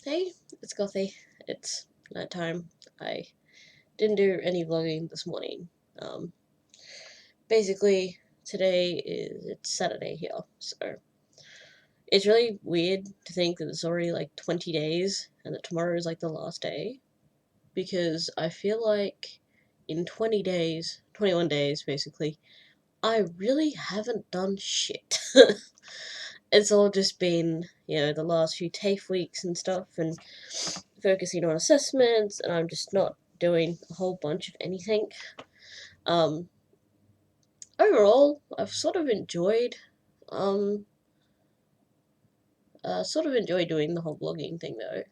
Hey, it's Gothy. It's night time. I didn't do any vlogging this morning. Um, Basically, it's Saturday here, so it's really weird to think that it's already like 20 days and that tomorrow is like the last day because I feel like in 20 days, 21 days basically, I really haven't done shit. It's all just been, the last few TAFE weeks and stuff and focusing on assessments, and I'm just not doing a whole bunch of anything. Um, Overall, I've um, sort of enjoyed doing the whole vlogging thing though.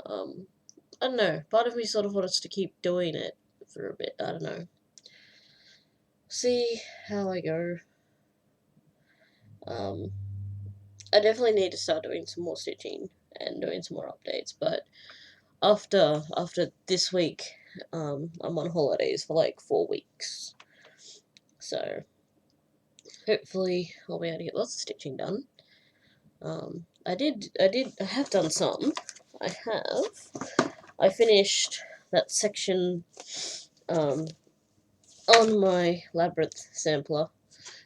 I don't know, part of me sort of wants to keep doing it for a bit, I don't know. See how I go. Um, I definitely need to start doing some more stitching and doing some more updates, but after this week, I'm on holidays for like 4 weeks. So hopefully I'll be able to get lots of stitching done. I have done some. I finished that section um, on my labyrinth sampler.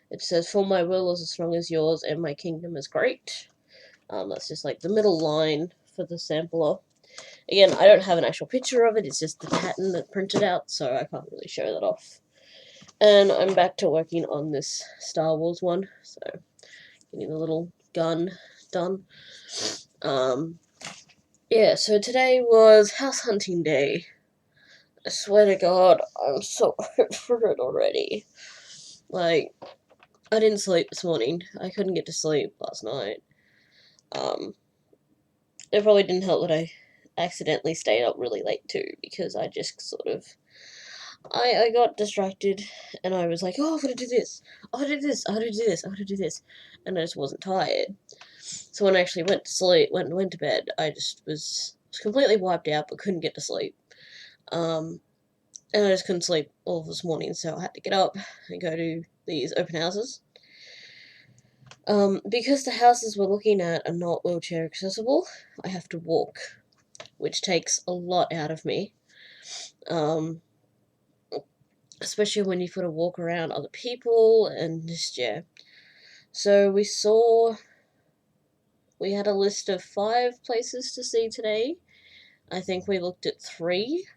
It says, "For my will is as strong as yours, and my kingdom is great." That's just like the middle line for the sampler. Again, I don't have an actual picture of it, it's just the pattern that printed out, so I can't really show that off. And I'm back to working on this Star Wars one, so getting the little gun done. Yeah, so today was house hunting day. I swear to God, I'm so over it already. Like, I didn't sleep this morning. I couldn't get to sleep last night. It probably didn't help that I accidentally stayed up really late too, because I just sort of I got distracted and I was like, oh, I'm gonna do this, I'm gonna do this, I'm gonna do this, I'm gonna do this, and I just wasn't tired. So when I actually went to sleep, went to bed, I just was completely wiped out but couldn't get to sleep. And I just couldn't sleep all this morning, so I had to get up and go to these open houses. Because the houses we're looking at are not wheelchair accessible, I have to walk, which takes a lot out of me. Especially when you've got to walk around other people and just, yeah. So we had a list of 5 places to see today. I think we looked at 3.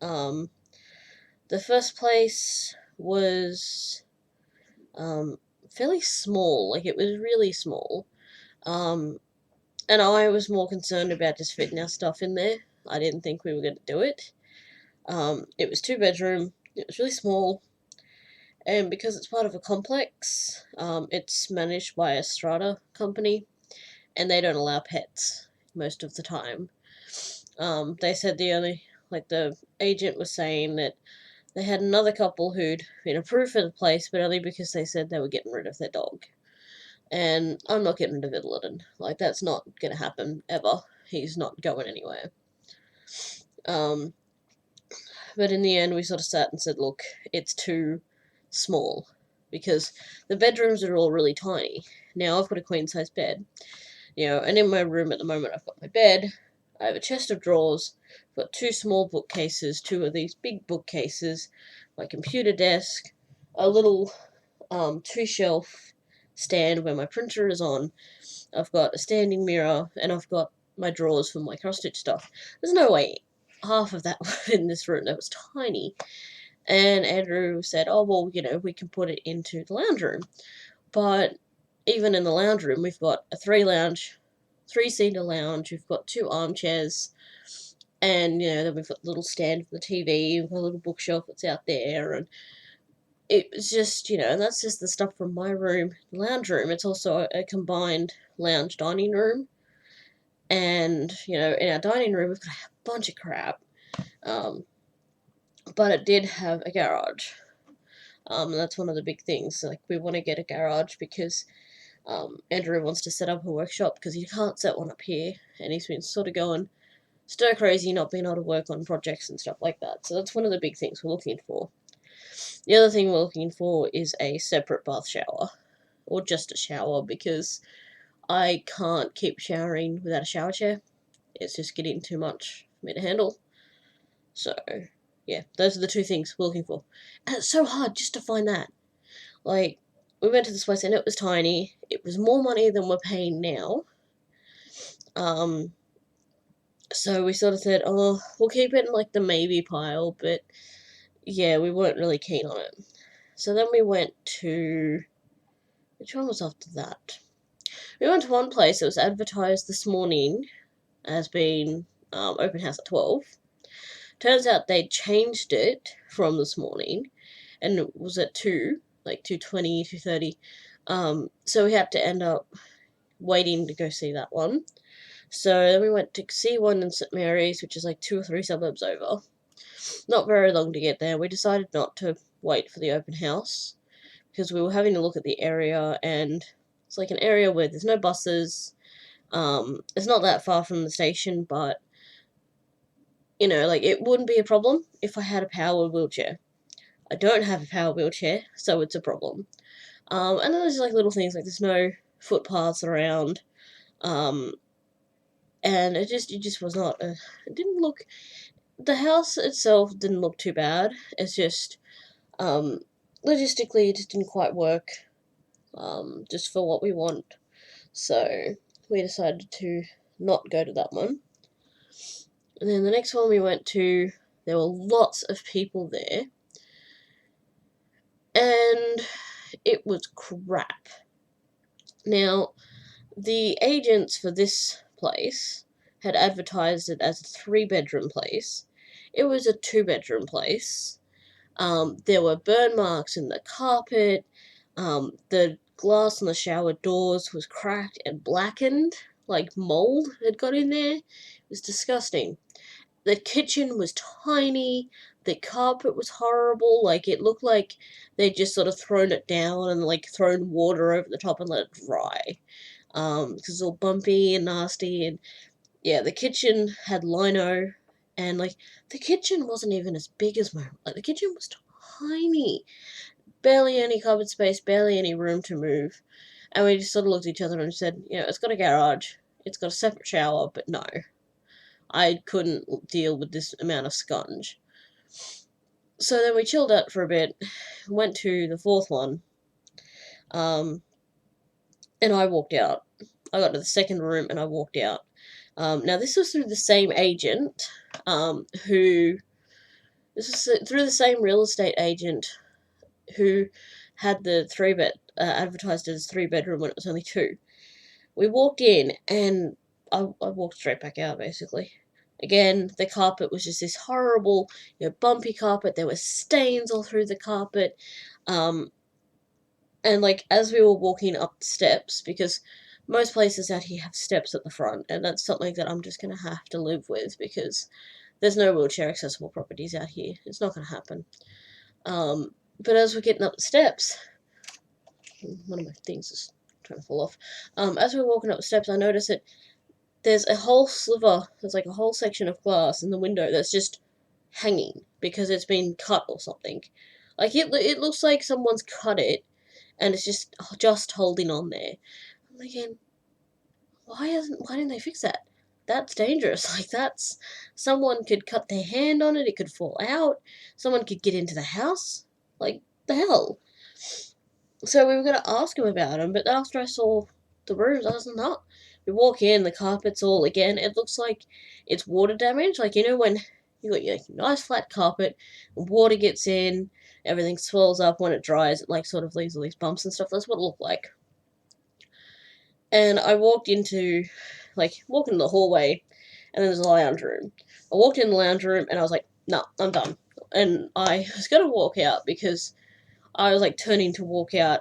The first place was fairly small, like it was really small. And I was more concerned about just fitting our stuff in there. I didn't think we were going to do it. It was 2-bedroom, it was really small, and because it's part of a complex, it's managed by a strata company, and they don't allow pets most of the time. They said the agent was saying that they had another couple who'd been approved for the place, but only because they said they were getting rid of their dog. And I'm not getting rid of Idleton. Like, that's not gonna happen, ever. He's not going anywhere. But in the end, we sort of sat and said, look, it's too small. Because the bedrooms are all really tiny. Now, I've got a queen-size bed. And in my room at the moment, I've got my bed, I have a chest of drawers, I've got 2 small bookcases, 2 of these big bookcases, my computer desk, a little 2-shelf stand where my printer is on, I've got a standing mirror, and I've got my drawers for my cross-stitch stuff. There's no way half of that was in this room. That was tiny. And Andrew said, oh, well, we can put it into the lounge room. But even in the lounge room, we've got a 3-seater lounge, we've got 2 armchairs, and, then we've got a little stand for the TV, we've got a little bookshelf that's out there, and it was just, and that's just the stuff from my room, lounge room. It's also a combined lounge dining room, and, in our dining room, we've got a bunch of crap, but it did have a garage. That's one of the big things. Like, we want to get a garage because Andrew wants to set up a workshop because he can't set one up here, and he's been sort of going stir crazy, not being able to work on projects and stuff like that. So that's one of the big things we're looking for. The other thing we're looking for is a separate bath shower, or just a shower, because I can't keep showering without a shower chair. It's just getting too much for me to handle. So, yeah, those are the two things we're looking for. And it's so hard just to find that. Like, we went to this place and it was tiny. It was more money than we're paying now. So we sort of said, oh, we'll keep it in like the maybe pile, but yeah, we weren't really keen on it. So then we went to, which one was after that? We went to one place that was advertised this morning as being open house at 12. Turns out they'd changed it from this morning, and it was at 2, like 2:20, 2:30. So we had to end up waiting to go see that one. So then we went to see one in St Mary's, which is like 2 or 3 suburbs over. Not very long to get there. We decided not to wait for the open house because we were having a look at the area, and it's like an area where there's no buses. It's not that far from the station, but you know, like it wouldn't be a problem if I had a powered wheelchair. I don't have a powered wheelchair, so it's a problem. And then there's like little things like there's no footpaths around. And it just was not. It didn't look. The house itself didn't look too bad. It's just, logistically, it just didn't quite work. Just for what we want. So we decided to not go to that one. And then the next one we went to, there were lots of people there. And it was crap. Now, the agents for this place had advertised it as a 3-bedroom place. It was a 2-bedroom place. There were burn marks in the carpet. The glass on the shower doors was cracked and blackened, like mold had got in there. It was disgusting. The kitchen was tiny. The carpet was horrible. Like, it looked like they'd just sort of thrown it down and, like, thrown water over the top and let it dry. Because it was all bumpy and nasty. And, yeah, the kitchen had lino. And, like, the kitchen wasn't even as big as my room. Like, the kitchen was tiny. Barely any cupboard space, barely any room to move. And we just sort of looked at each other and said, you know, it's got a garage. It's got a separate shower, but no. I couldn't deal with this amount of scunge. So then we chilled out for a bit, went to the 4th one, and I walked out. I got to the 2nd room and I walked out. Now this was through the same agent, this was through the same real estate agent who had the 3-bed, advertised as 3-bedroom when it was only 2. We walked in and I walked straight back out, basically. Again, the carpet was just this horrible, you know, bumpy carpet. There were stains all through the carpet. And, like, as we were walking up the steps, because most places out here have steps at the front, and that's something that I'm just going to have to live with, because there's no wheelchair accessible properties out here. It's not going to happen. But as we're getting up the steps, one of my things is trying to fall off. As we're walking up the steps, I notice that there's a whole sliver, there's like a whole section of glass in the window that's just hanging because it's been cut or something. Like, it looks like someone's cut it and it's just holding on there. I'm thinking, why didn't they fix that? That's dangerous. Like, someone could cut their hand on it, it could fall out, someone could get into the house. Like, the hell? So we were going to ask him about him, but after I saw the rooms, I was not. We walk in, the carpet's all, again, it looks like it's water damage. Like, you know when you got your nice flat carpet, water gets in, everything swells up when it dries, it, like, sort of leaves all these bumps and stuff. That's what it looked like. And I walked into the hallway, and there's a lounge room. I walked in the lounge room, and I was like, no, I'm done. And I was going to walk out, because I was, like, turning to walk out,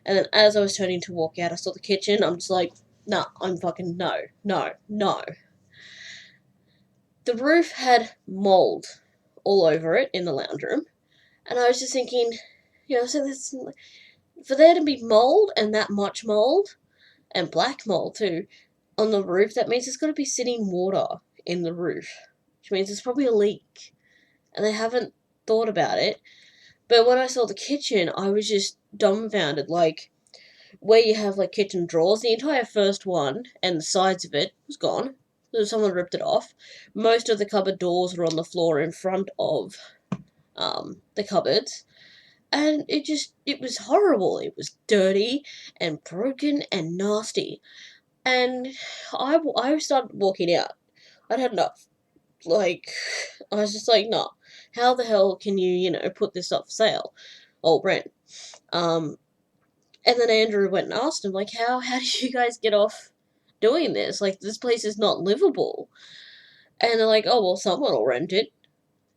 and then as I was turning to walk out, I saw the kitchen. I'm just like, nah, I'm fucking no. The roof had mold all over it in the lounge room, and I was just thinking, you know, so this, for there to be mold, and that much mold, and black mold too, on the roof, that means there's got to be sitting water in the roof, which means there's probably a leak, and they haven't thought about it. But when I saw the kitchen, I was just dumbfounded, like, where you have, like, kitchen drawers, the entire first one and the sides of it was gone. someone ripped it off. Most of the cupboard doors were on the floor in front of the cupboards. And it was horrible. It was dirty and broken and nasty. And I started walking out. I'd had enough. Like, I was just like, no. How the hell can you, put this up for sale? Or rent? And then Andrew went and asked him, like, how did you guys get off doing this? Like, this place is not livable. And they're like, oh, well, someone will rent it.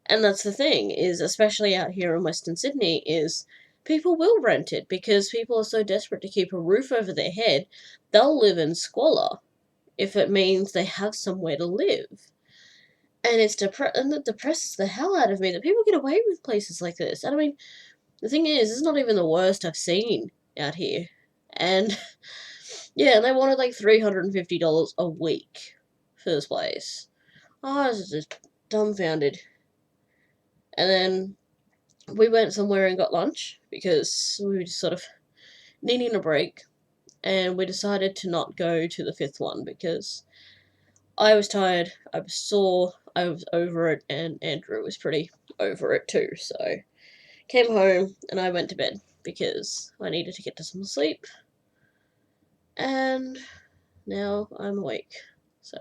And that's the thing, is especially out here in Western Sydney, is people will rent it because people are so desperate to keep a roof over their head, they'll live in squalor if it means they have somewhere to live. And it depresses the hell out of me that people get away with places like this. And I mean, the thing is, it's not even the worst I've seen out here. And yeah, they wanted like $350 a week for this place. I was just dumbfounded. And then we went somewhere and got lunch because we were just sort of needing a break. And we decided to not go to the fifth one because I was tired, I was sore, I was over it, and Andrew was pretty over it too. So came home and I went to bed because I needed to get to some sleep. And now I'm awake. So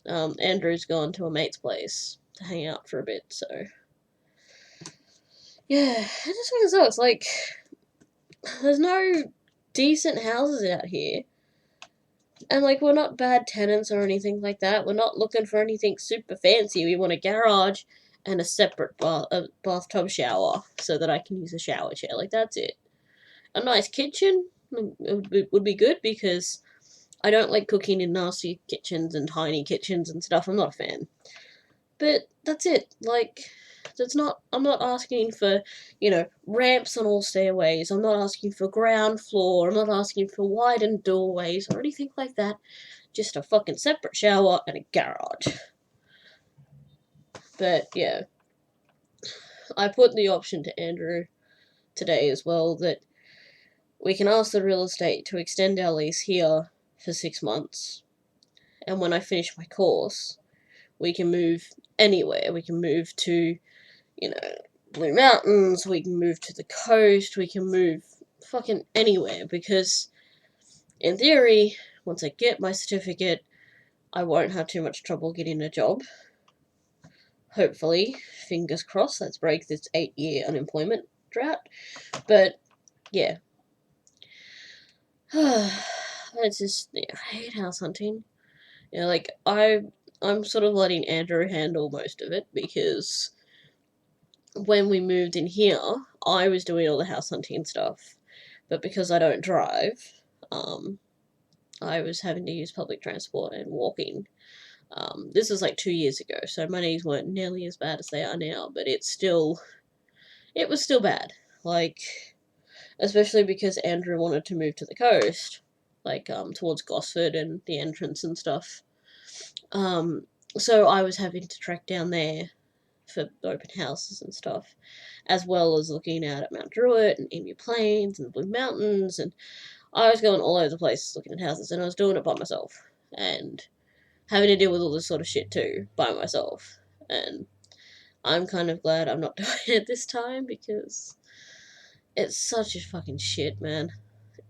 Andrew's gone to a mate's place to hang out for a bit. So yeah, it just fucking sucks. Like, there's no decent houses out here. And, like, we're not bad tenants or anything like that. We're not looking for anything super fancy. We want a garage and a separate bathtub shower so that I can use a shower chair. Like, that's it. A nice kitchen would be good because I don't like cooking in nasty kitchens and tiny kitchens and stuff. I'm not a fan. But that's it. Like, I'm not asking for, ramps on all stairways. I'm not asking for ground floor. I'm not asking for widened doorways or anything like that. Just a fucking separate shower and a garage. But, yeah. I put the option to Andrew today as well that we can ask the real estate to extend our lease here for 6 months. And when I finish my course, we can move anywhere. We can move to, Blue Mountains, we can move to the coast, we can move fucking anywhere, because in theory, once I get my certificate, I won't have too much trouble getting a job. Hopefully, fingers crossed, let's break this 8-year unemployment drought. But, yeah. It's just, I hate house hunting. I'm sort of letting Andrew handle most of it, because when we moved in here, I was doing all the house hunting stuff, but because I don't drive, I was having to use public transport and walking. This was like 2 years ago, so my knees weren't nearly as bad as they are now, but it was still bad. Like, especially because Andrew wanted to move to the coast, like, towards Gosford and the entrance and stuff. So I was having to trek down there for open houses and stuff, as well as looking out at Mount Druitt and Emu Plains and the Blue Mountains, and I was going all over the place looking at houses, and I was doing it by myself, and having to deal with all this sort of shit too, by myself, and I'm kind of glad I'm not doing it this time, because it's such a fucking shit, man.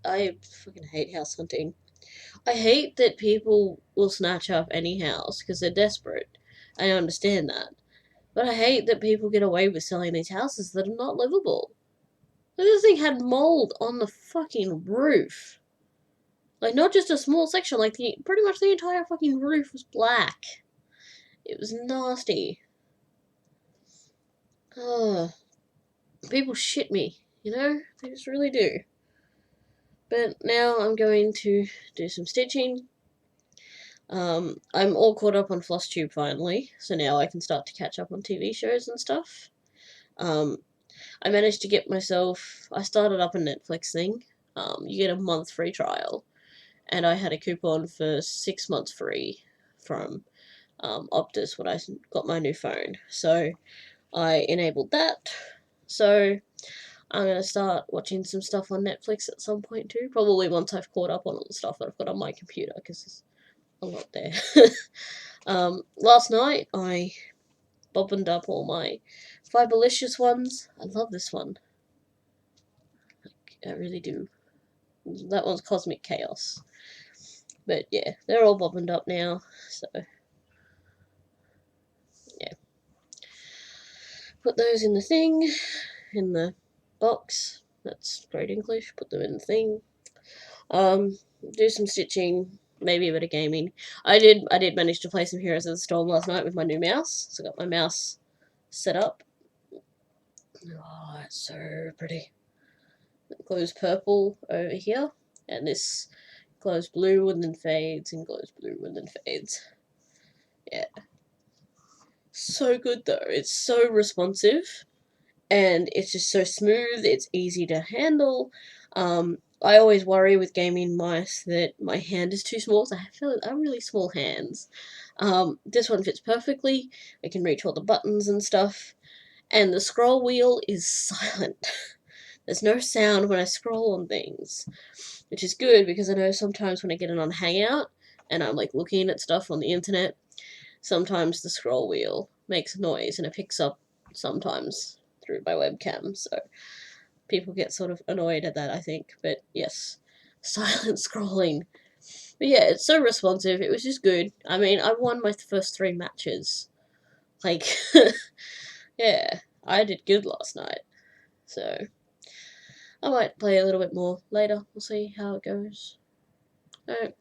I fucking hate house hunting. I hate that people will snatch up any house because they're desperate. I understand that. But I hate that people get away with selling these houses that are not livable. This thing had mold on the fucking roof. Like, not just a small section, like, pretty much the entire fucking roof was black. It was nasty. People shit me, They just really do. But now I'm going to do some stitching. I'm all caught up on FlossTube finally, so now I can start to catch up on TV shows and stuff. I managed to get myself, I started up a Netflix thing. You get a month free trial, and I had a coupon for 6 months free from Optus when I got my new phone. So I enabled that. So I'm going to start watching some stuff on Netflix at some point too. Probably once I've caught up on all the stuff that I've got on my computer, because a lot there. Last night I bobbined up all my Fiberlicious ones. I love this one. I really do. That one's Cosmic Chaos. But yeah, they're all bobbined up now, so yeah. Put those in the thing, in the box. That's great English. Put them in the thing. Do some stitching, maybe a bit of gaming. I did manage to play some Heroes of the Storm last night with my new mouse. So I got my mouse set up. Oh, it's so pretty. It glows purple over here, and this glows blue and then fades, and glows blue and then fades. Yeah. So good though. It's so responsive, and it's just so smooth. It's easy to handle. I always worry with gaming mice that my hand is too small. So I have really small hands. This one fits perfectly. I can reach all the buttons and stuff. And the scroll wheel is silent. There's no sound when I scroll on things, which is good because I know sometimes when I get it on Hangout and I'm like looking at stuff on the internet, sometimes the scroll wheel makes noise and it picks up sometimes through my webcam, so people get sort of annoyed at that, I think. But yes, silent scrolling. But yeah, it's so responsive. It was just good. I mean, I won my first 3 matches. Like, yeah, I did good last night. So, I might play a little bit more later. We'll see how it goes. Alright.